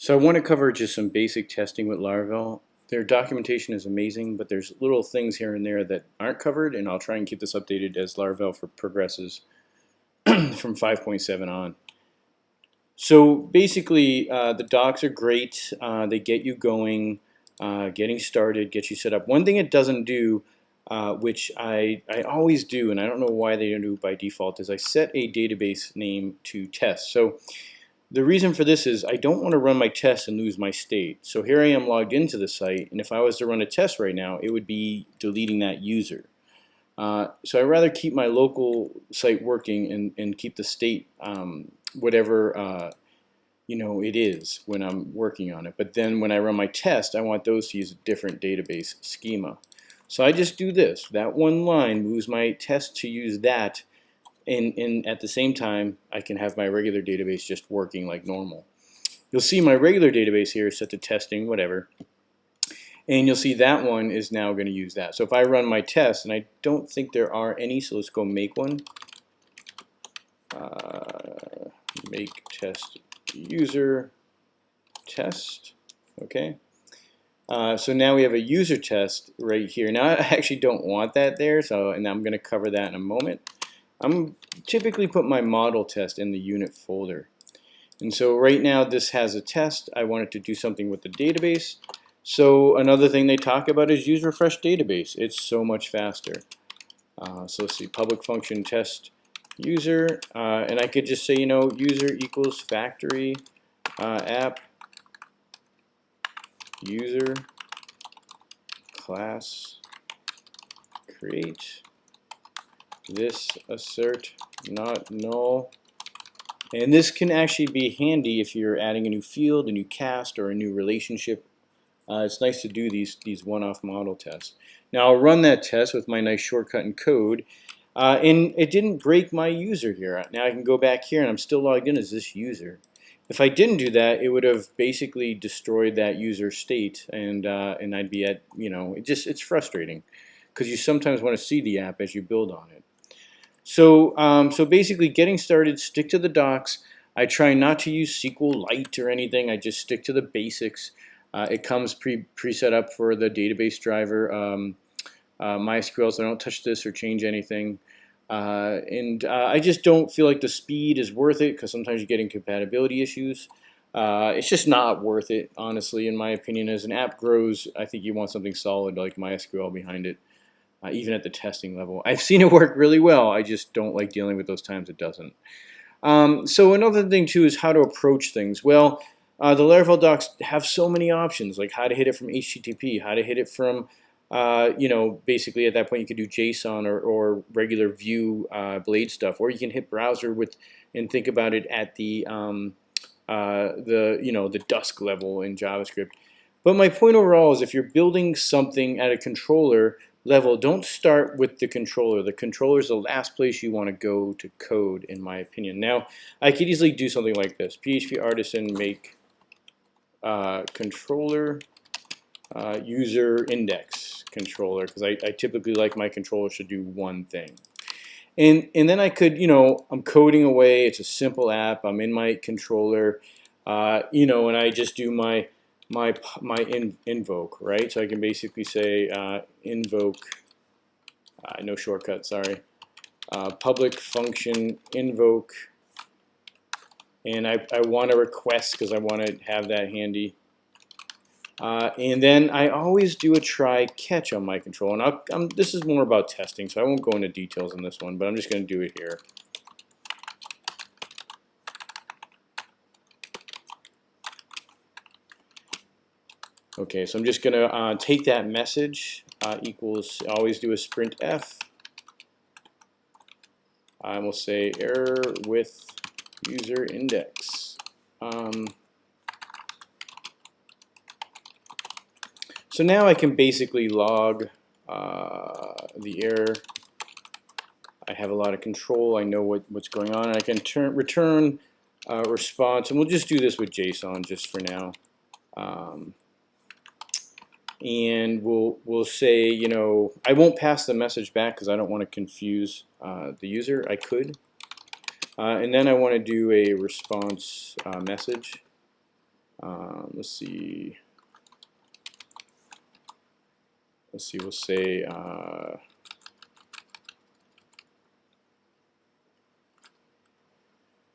So I want to cover just some basic testing with Laravel. Their documentation is amazing, but there's little things here and there that aren't covered, and I'll try and keep this updated as Laravel progresses from 5.7 on. So basically, the docs are great. They get you going, getting started, get you set up. One thing it doesn't do, which I always do, and I don't know why they don't do it by default, is I set a database name to test. So the reason for this is I don't want to run my test and lose my state. So here I am logged into the site, and if I was to run a test right now, it would be deleting that user. So I'd rather keep my local site working and keep the state whatever it is when I'm working on it. But then when I run my test, I want those to use a different database schema. So I just do this. That one line moves my test to use that. And at the same time, I can have my regular database just working like normal. You'll see my regular database here is set to testing, whatever. And you'll see that one is now going to use that. So if I run my test, and I don't think there are any, so let's go make one. Make test user test. Okay. So now we have a user test right here. Now I actually don't want that there, and I'm going to cover that in a moment. I'm typically put my model test in the unit folder. And so right now this has a test. I want it to do something with the database. So another thing they talk about is use refresh database. It's so much faster. So let's see, public function test user. And I could just say, user equals factory app user class create this assert not null. And this can actually be handy if you're adding a new field, a new cast, or a new relationship. It's nice to do these one-off model tests. Now I'll run that test with my nice shortcut in code, and it didn't break my user here. Now I can go back here and I'm still logged in as this user. If I didn't do that, it would have basically destroyed that user state, and I'd be at, it's frustrating because you sometimes want to see the app as you build on it. So, so basically getting started, stick to the docs. I try not to use SQLite or anything. I just stick to the basics. It comes preset up for the database driver, MySQL, so I don't touch this or change anything. I just don't feel like the speed is worth it because sometimes you get incompatibility issues. It's just not worth it, honestly, in my opinion. As an app grows, I think you want something solid like MySQL behind it. Even at the testing level. I've seen it work really well. I just don't like dealing with those times it doesn't. So another thing too is how to approach things. Well, the Laravel docs have so many options, like how to hit it from HTTP, how to hit it from, basically at that point you could do JSON or regular view blade stuff, or you can hit browser and think about it at the dusk level in JavaScript. But my point overall is if you're building something at a controller level, don't start with the controller. The controller is the last place you want to go to code, in my opinion. Now, I could easily do something like this. PHP artisan make controller user index controller, because I typically like my controller should do one thing. And then I could, I'm coding away. It's a simple app. I'm in my controller, and I just do my invoke, right? So I can basically say invoke, no shortcut, sorry, public function invoke, and I want to request because I want to have that handy. And then I always do a try catch on my control, and this is more about testing, so I won't go into details on this one, but I'm just going to do it here. Okay, so I'm just going to take that message equals, always do a sprint f. I will say error with user index. So now I can basically log the error. I have a lot of control. I know what's going on. I can return response, and we'll just do this with JSON just for now. And we'll say, I won't pass the message back because I don't want to confuse the user. I could. And then I want to do a response message. Let's see. We'll say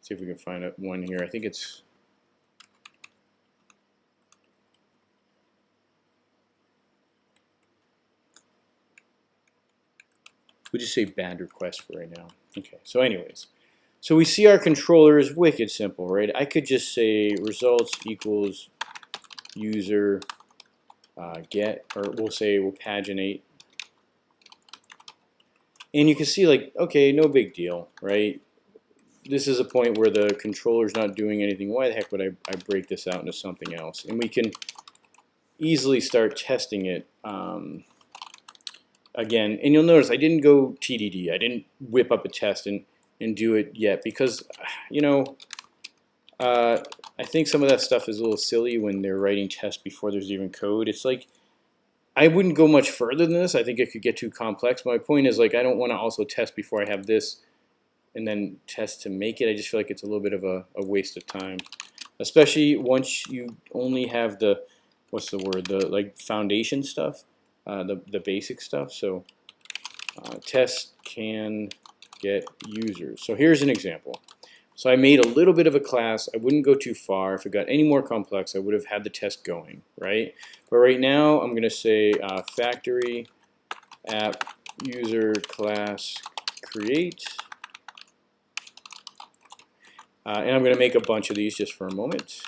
see if we can find one here. I think it's we'll just say bad request for right now. Okay, so anyways, so we see our controller is wicked simple, right? I could just say results equals user get, or we'll paginate. And you can see, like, okay, no big deal, right? This is a point where the controller's not doing anything. Why the heck would I break this out into something else? And we can easily start testing it again. And you'll notice I didn't go TDD. I didn't whip up a test and do it yet because, you know, I think some of that stuff is a little silly when they're writing tests before there's even code. It's like, I wouldn't go much further than this. I think it could get too complex. My point is, like, I don't want to also test before I have this and then test to make it. I just feel like it's a little bit of a waste of time, especially once you only have the, what's the word, the like foundation stuff, the basic stuff. So test can get users. So here's an example. So I made a little bit of a class. I wouldn't go too far. If it got any more complex, I would have had the test going, right? But right now, I'm going to say factory app user class create. And I'm going to make a bunch of these just for a moment.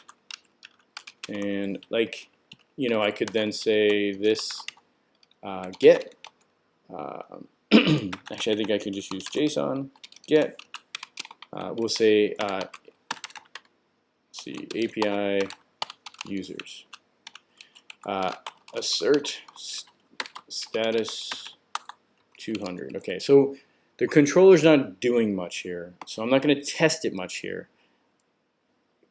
And like, you know, I could then say this get. Actually, I think I can just use JSON get. We'll say let's see, API users. Assert status 200. Okay, so the controller's not doing much here, so I'm not going to test it much here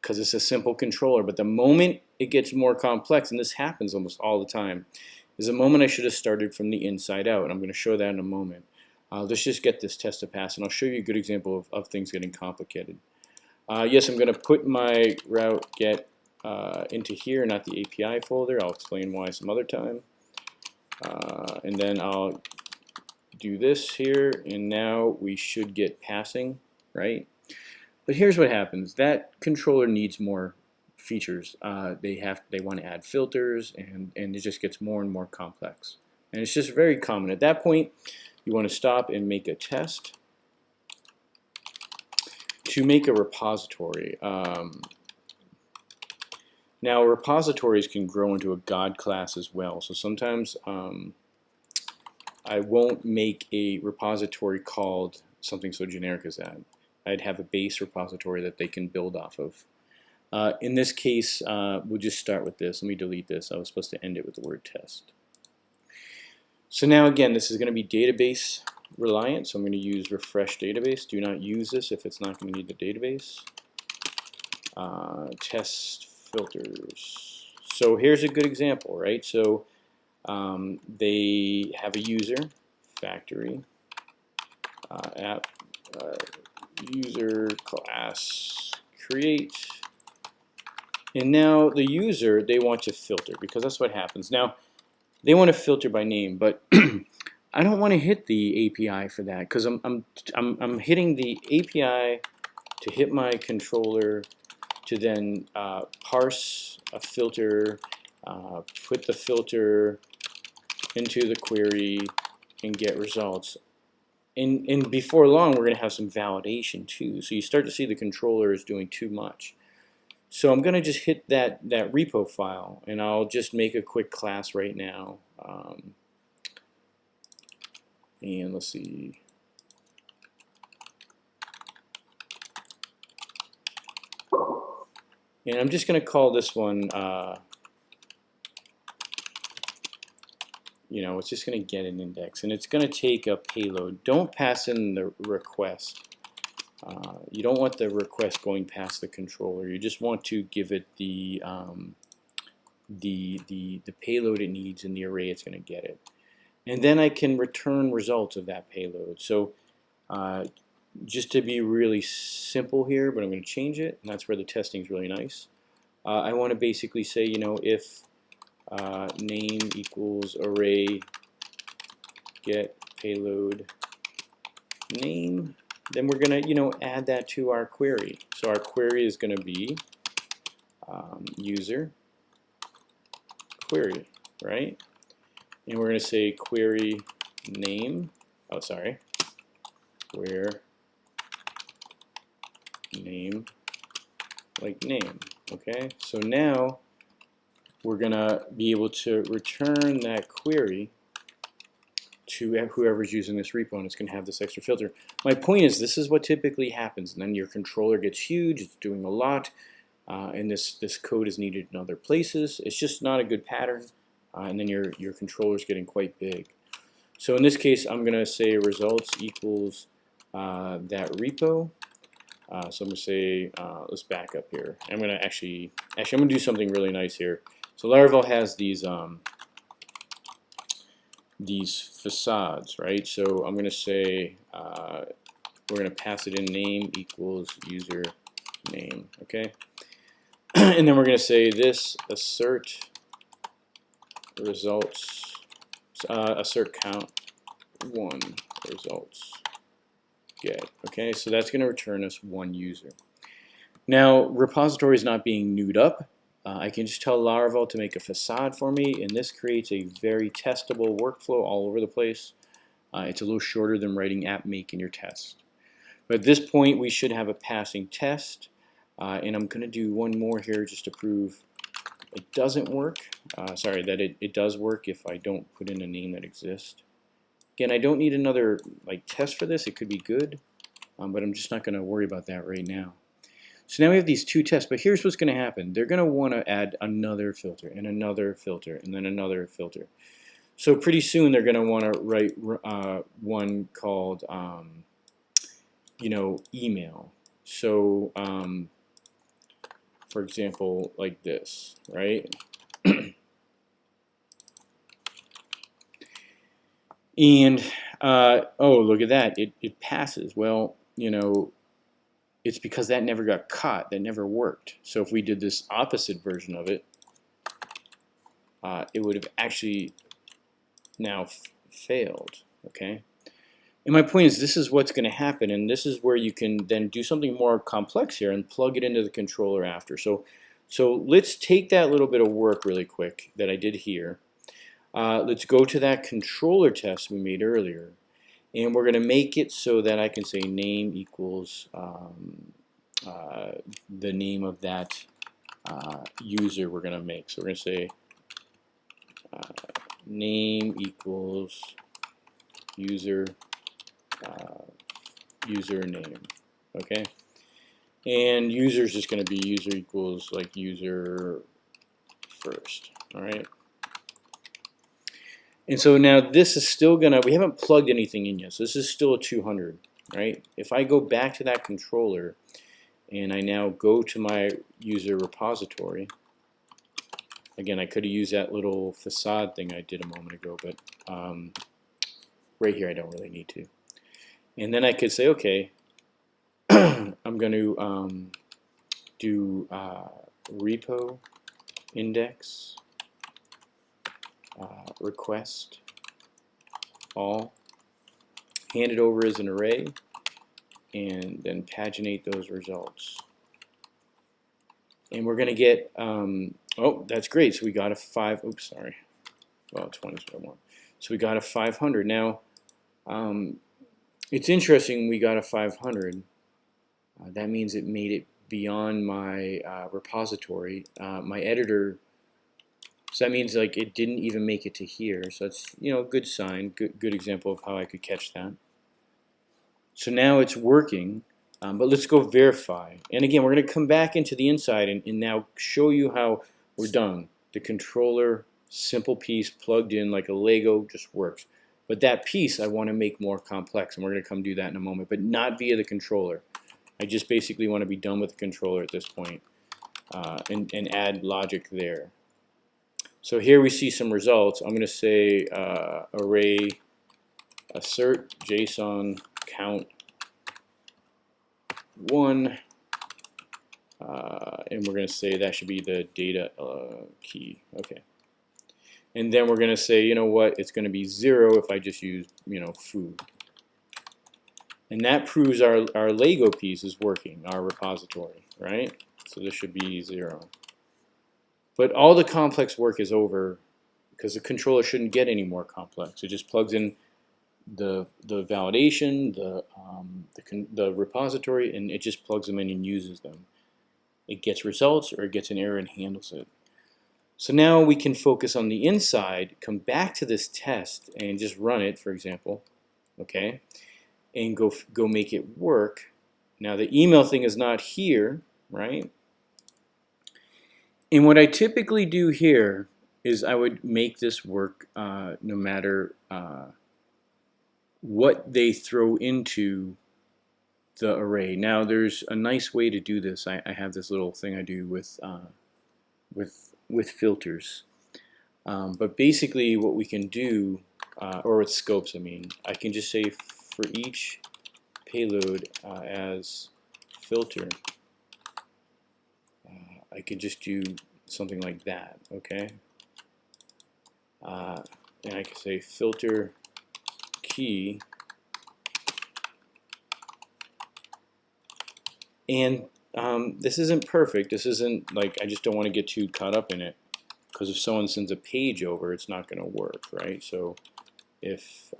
because it's a simple controller. But the moment it gets more complex, and this happens almost all the time, is the moment I should have started from the inside out, and I'm going to show that in a moment. Let's just get this test to pass, and I'll show you a good example of things getting complicated. Yes, I'm going to put my route get into here, not the API folder. I'll explain why some other time. And then I'll do this here, and now we should get passing, right? But here's what happens. That controller needs more features. They want to add filters, and it just gets more and more complex. And it's just very common. At that point, you want to stop and make a test to make a repository. Now, repositories can grow into a God class as well. So sometimes I won't make a repository called something so generic as that. I'd have a base repository that they can build off of. In this case, we'll just start with this. Let me delete this. I was supposed to end it with the word test. So now again, this is going to be database reliant. So I'm going to use refresh database. Do not use this if it's not going to need the database. Test filters. So here's a good example, right? So they have a user, factory, app, user class create. And now the user, they want to filter because that's what happens. Now, they want to filter by name, but I don't want to hit the API for that because I'm hitting the API to hit my controller to then parse a filter, put the filter into the query, and get results. And before long, we're going to have some validation too. So you start to see the controller is doing too much. So I'm going to just hit that repo file, and I'll just make a quick class right now. And let's see. And I'm just going to call this one, you know, it's just going to get an index, and it's going to take a payload. Don't pass in the request. You don't want the request going past the controller. You just want to give it the payload it needs in the array it's going to get it. And then I can return results of that payload. So just to be really simple here, but I'm going to change it, and that's where the testing is really nice. I want to basically say, if name equals array get payload name, then we're going to, add that to our query. So our query is going to be user query, right? And we're going to say query name, where name, like name, okay? So now we're going to be able to return that query to whoever's using this repo, and it's going to have this extra filter. My point is, this is what typically happens, and then your controller gets huge, it's doing a lot, and this code is needed in other places. It's just not a good pattern, and then your controller is getting quite big. So in this case, I'm going to say results equals that repo. So I'm going to say, let's back up here. I'm going to actually I'm going to do something really nice here. So Laravel has these facades, right? So I'm going to say we're going to pass it in name equals user name, okay? And then we're going to say this assert results, assert count 1 results get, okay? So that's going to return us 1 user. Now, repository is not being newed up. I can just tell Laravel to make a facade for me, and this creates a very testable workflow all over the place. It's a little shorter than writing app make in your test. But at this point, we should have a passing test, and I'm going to do one more here just to prove it doesn't work. Sorry, that it does work if I don't put in a name that exists. Again, I don't need another test for this. It could be good, but I'm just not going to worry about that right now. So now we have these 2 tests, but here's what's going to happen. They're going to want to add another filter and another filter and then another filter. So pretty soon they're going to want to write one called, email. So, for example, like this, right? And, oh, look at that. It passes. Well, it's because that never got caught. That never worked. So if we did this opposite version of it, it would have actually now failed, okay? And my point is, this is what's going to happen, and this is where you can then do something more complex here and plug it into the controller after. So let's take that little bit of work really quick that I did here. Let's go to that controller test we made earlier, and we're going to make it so that I can say name equals the name of that user we're going to make. So we're going to say name equals user username, okay? And user is just going to be user equals user first, all right? And so now this is still gonna, we haven't plugged anything in yet, so this is still a 200, right? If I go back to that controller and I now go to my user repository, again, I could have used that little facade thing I did a moment ago, but right here I don't really need to. And then I could say, okay, I'm going to do repo index request all, hand it over as an array, and then paginate those results. And we're going to get, oh, that's great. So we got a 5, oops, sorry. Well, 20 is what I want. So we got a 500. Now, it's interesting we got a 500. That means it made it beyond my repository. My editor, so that means it didn't even make it to here. So that's a good sign, good example of how I could catch that. So now it's working, but let's go verify. And again, we're going to come back into the inside and now show you how we're done. The controller, simple piece plugged in like a Lego, just works. But that piece I want to make more complex, and we're going to come do that in a moment, but not via the controller. I just basically want to be done with the controller at this point and add logic there. So here we see some results. I'm going to say array assert JSON count 1 and we're going to say that should be the data key. Okay. And then we're going to say, you know what, it's going to be 0 if I just use, food. And that proves our Lego piece is working, our repository, right? So this should be 0. But all the complex work is over because the controller shouldn't get any more complex. It just plugs in the validation, the repository, and it just plugs them in and uses them. It gets results or it gets an error and handles it. So now we can focus on the inside, come back to this test and just run it, for example, okay, and go make it work. Now the email thing is not here, right? And what I typically do here is I would make this work no matter what they throw into the array. Now there's a nice way to do this. I have this little thing I do with filters. But basically what we can do, or with scopes I mean, I can just say for each payload as filter, I could just do something like that, okay? And I can say filter key, and this isn't perfect. This isn't like, I just don't want to get too caught up in it, because if someone sends a page over, it's not going to work, right? So if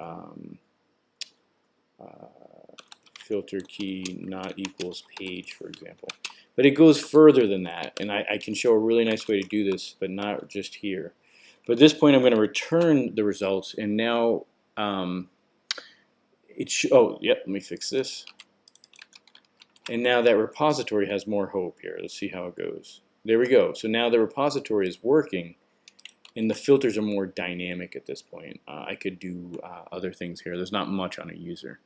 filter key not equals page, for example. But it goes further than that, and I can show a really nice way to do this, but not just here. But at this point, I'm going to return the results, and now oh, yep, let me fix this. And now that repository has more hope here. Let's see how it goes. There we go. So now the repository is working, and the filters are more dynamic at this point. I could do other things here. There's not much on a user.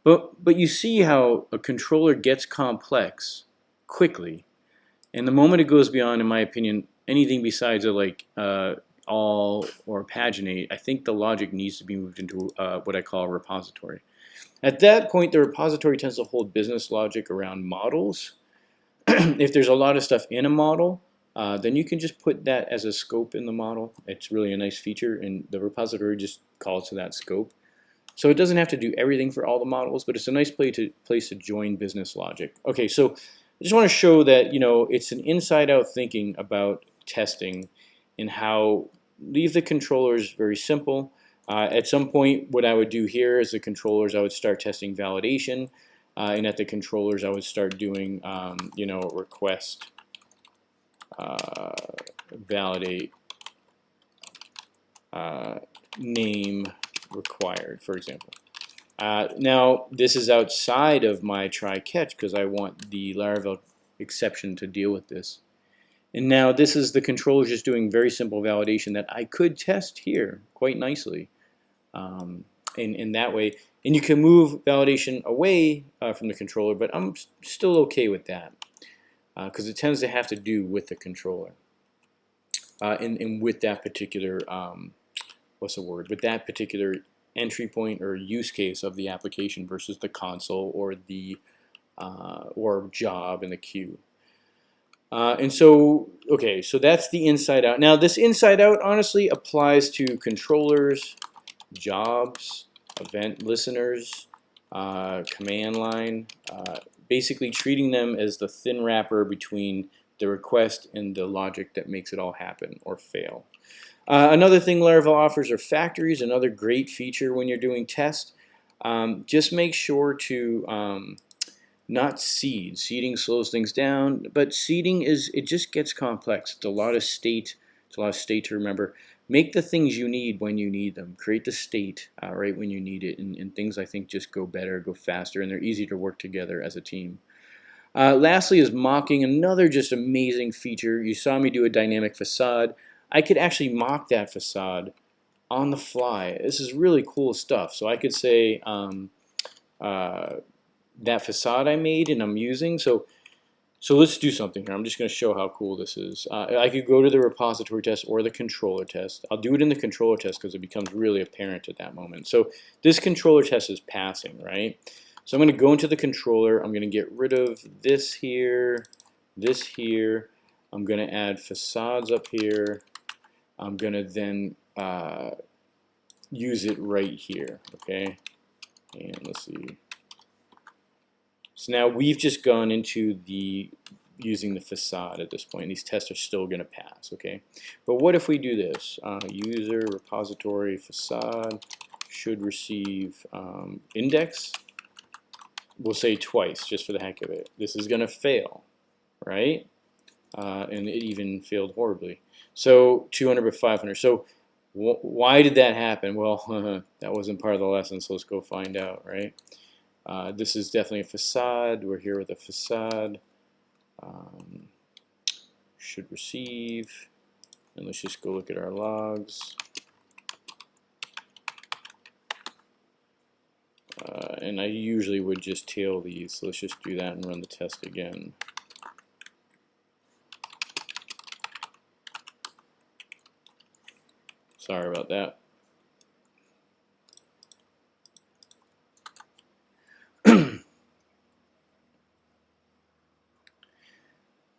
But you see how a controller gets complex quickly, and the moment it goes beyond, in my opinion, anything besides all or paginate, I think the logic needs to be moved into what I call a repository. At that point, the repository tends to hold business logic around models. If there's a lot of stuff in a model, then you can just put that as a scope in the model. It's really a nice feature, and the repository just calls to that scope. So it doesn't have to do everything for all the models, but it's a nice place to join business logic. Okay, so I just want to show that it's an inside-out thinking about testing and how leave the controllers very simple. At some point, what I would do here is the controllers, I would start testing validation, and at the controllers, I would start doing, request, validate, name required, for example. Now, this is outside of my try-catch because I want the Laravel exception to deal with this. And now this is the controller just doing very simple validation that I could test here quite nicely in that way. And you can move validation away from the controller, but I'm still okay with that because it tends to have to do with the controller and with that particular, with that particular entry point or use case of the application versus the console or the or job in the queue. And so, okay, so that's the inside out. Now, this inside out honestly applies to controllers, jobs, event listeners, command line, basically treating them as the thin wrapper between the request and the logic that makes it all happen or fail. Another thing Laravel offers are factories, another great feature when you're doing tests. Just make sure to not seed. Seeding slows things down, but seeding it just gets complex. It's a lot of state. It's a lot of state to remember. Make the things you need when you need them. Create the state right when you need it, and things I think just go better, go faster, and they're easy to work together as a team. Lastly is mocking, another just amazing feature. You saw me do a dynamic facade. I could actually mock that facade on the fly. This is really cool stuff. So I could say that facade I made and I'm using. So let's do something here. I'm just going to show how cool this is. I could go to the repository test or the controller test. I'll do it in the controller test because it becomes really apparent at that moment. So this controller test is passing, right? So I'm going to go into the controller. I'm going to get rid of this here, this here. I'm going to add facades up here. I'm going to then use it right here, okay? And let's see. So now we've just gone into using the facade at this point. These tests are still going to pass, okay? But what if we do this? User repository facade should receive index. We'll say twice just for the heck of it. This is going to fail, right? And it even failed horribly. So 200 by 500. So why did that happen? Well, that wasn't part of the lesson, so let's go find out, right? This is definitely a facade. We're here with a facade. Should receive. And let's just go look at our logs. And I usually would just tail these, so let's just do that and run the test again. Sorry about that.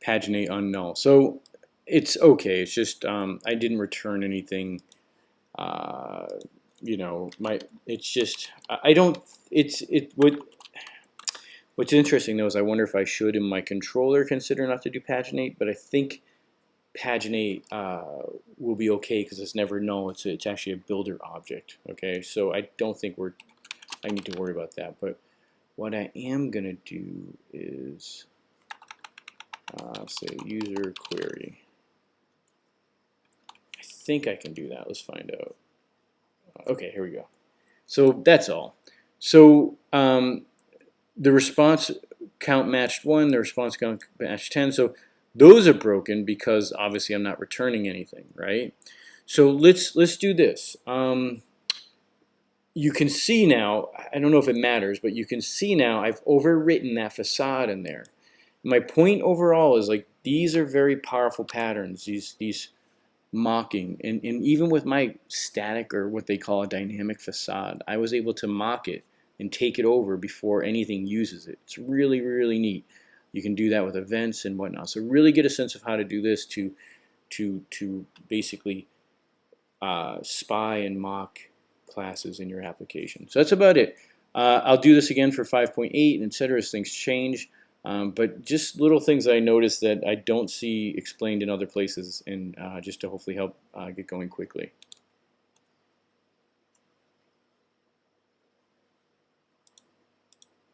Paginate unnull. So it's okay. It's just I didn't return anything. You know, it's just I don't. What's interesting though is I wonder if I should in my controller consider not to do paginate, but I think paginate will be okay because it's never null. It's actually a builder object. Okay, so I don't think I need to worry about that. But what I am gonna do is say user query. I think I can do that. Let's find out. Okay, here we go. So that's all. So the response count matched 1, the response count matched 10. So those are broken because obviously I'm not returning anything, right? So let's do this. You can see now, I don't know if it matters, but you can see now I've overwritten that facade in there. My point overall is like these are very powerful patterns, these mocking, and even with my static or what they call a dynamic facade, I was able to mock it and take it over before anything uses it. It's really, really neat. You can do that with events and whatnot. So really get a sense of how to do this to basically spy and mock classes in your application. So that's about it. I'll do this again for 5.8 and etc. as things change. But just little things that I noticed that I don't see explained in other places, and just to hopefully help get going quickly.